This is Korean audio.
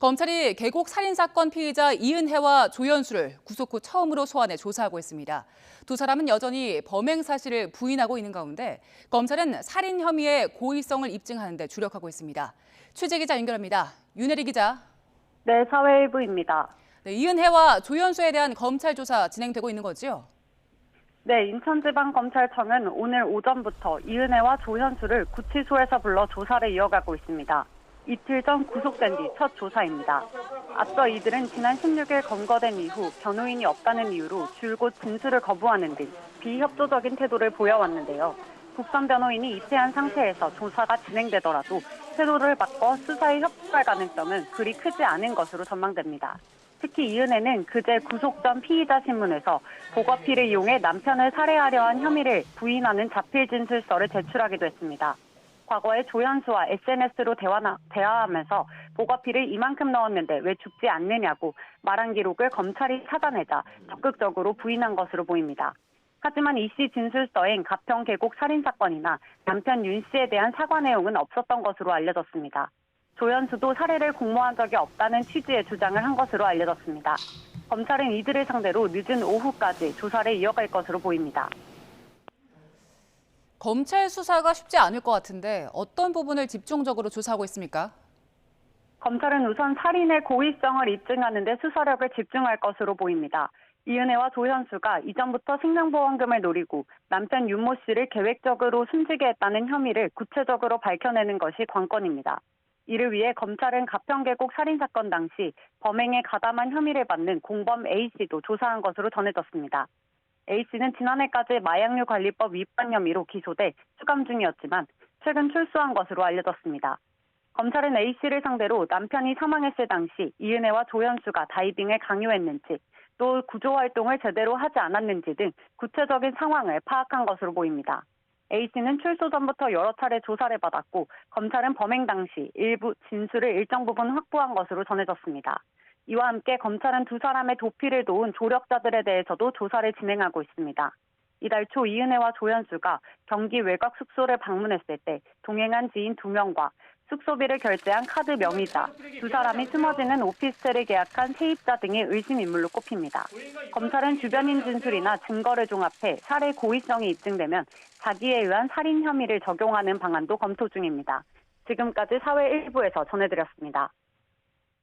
검찰이 계곡 살인사건 피의자 이은혜와 조연수를 구속 후 처음으로 소환해 조사하고 있습니다. 두 사람은 여전히 범행 사실을 부인하고 있는 가운데 검찰은 살인 혐의의 고의성을 입증하는 데 주력하고 있습니다. 취재기자 연결합니다. 윤혜리 기자. 네, 사회일부입니다. 네, 이은혜와 조연수에 대한 검찰 조사 진행되고 있는 거죠? 네, 인천지방검찰청은 오늘 오전부터 이은혜와 조현수를 구치소에서 불러 조사를 이어가고 있습니다. 이틀 전 구속된 뒤 첫 조사입니다. 앞서 이들은 지난 16일 검거된 이후 변호인이 없다는 이유로 줄곧 진술을 거부하는 등 비협조적인 태도를 보여왔는데요. 국선 변호인이 이태한 상태에서 조사가 진행되더라도 태도를 바꿔 수사에 협조할 가능성은 그리 크지 않은 것으로 전망됩니다. 특히 이은혜는 그제 구속 전 피의자 신문에서 보거피를 이용해 남편을 살해하려 한 혐의를 부인하는 자필 진술서를 제출하기도 했습니다. 과거에 조현수와 SNS로 대화하면서 보거피를 이만큼 넣었는데 왜 죽지 않느냐고 말한 기록을 검찰이 찾아내자 적극적으로 부인한 것으로 보입니다. 하지만 이 씨 진술서엔 가평 계곡 살인사건이나 남편 윤 씨에 대한 사과 내용은 없었던 것으로 알려졌습니다. 조현수도 살해를 공모한 적이 없다는 취지의 주장을 한 것으로 알려졌습니다. 검찰은 이들을 상대로 늦은 오후까지 조사를 이어갈 것으로 보입니다. 검찰 수사가 쉽지 않을 것 같은데 어떤 부분을 집중적으로 조사하고 있습니까? 검찰은 우선 살인의 고의성을 입증하는 데 수사력을 집중할 것으로 보입니다. 이은혜와 조현수가 이전부터 생명보험금을 노리고 남편 윤모 씨를 계획적으로 숨지게 했다는 혐의를 구체적으로 밝혀내는 것이 관건입니다. 이를 위해 검찰은 가평계곡 살인사건 당시 범행에 가담한 혐의를 받는 공범 A씨도 조사한 것으로 전해졌습니다. A씨는 지난해까지 마약류 관리법 위반 혐의로 기소돼 수감 중이었지만 최근 출소한 것으로 알려졌습니다. 검찰은 A씨를 상대로 남편이 사망했을 당시 이은혜와 조현수가 다이빙을 강요했는지 또 구조활동을 제대로 하지 않았는지 등 구체적인 상황을 파악한 것으로 보입니다. A씨는 출소 전부터 여러 차례 조사를 받았고 검찰은 범행 당시 일부 진술을 일정 부분 확보한 것으로 전해졌습니다. 이와 함께 검찰은 두 사람의 도피를 도운 조력자들에 대해서도 조사를 진행하고 있습니다. 이달 초 이은혜와 조현수가 경기 외곽 숙소를 방문했을 때 동행한 지인 2명과 숙소비를 결제한 카드 명의자, 두 사람이 숨어지는 오피스텔을 계약한 세입자 등의 의심 인물로 꼽힙니다. 검찰은 주변인 진술이나 증거를 종합해 살해 고의성이 입증되면 자기에 의한 살인 혐의를 적용하는 방안도 검토 중입니다. 지금까지 사회 일부에서 전해드렸습니다.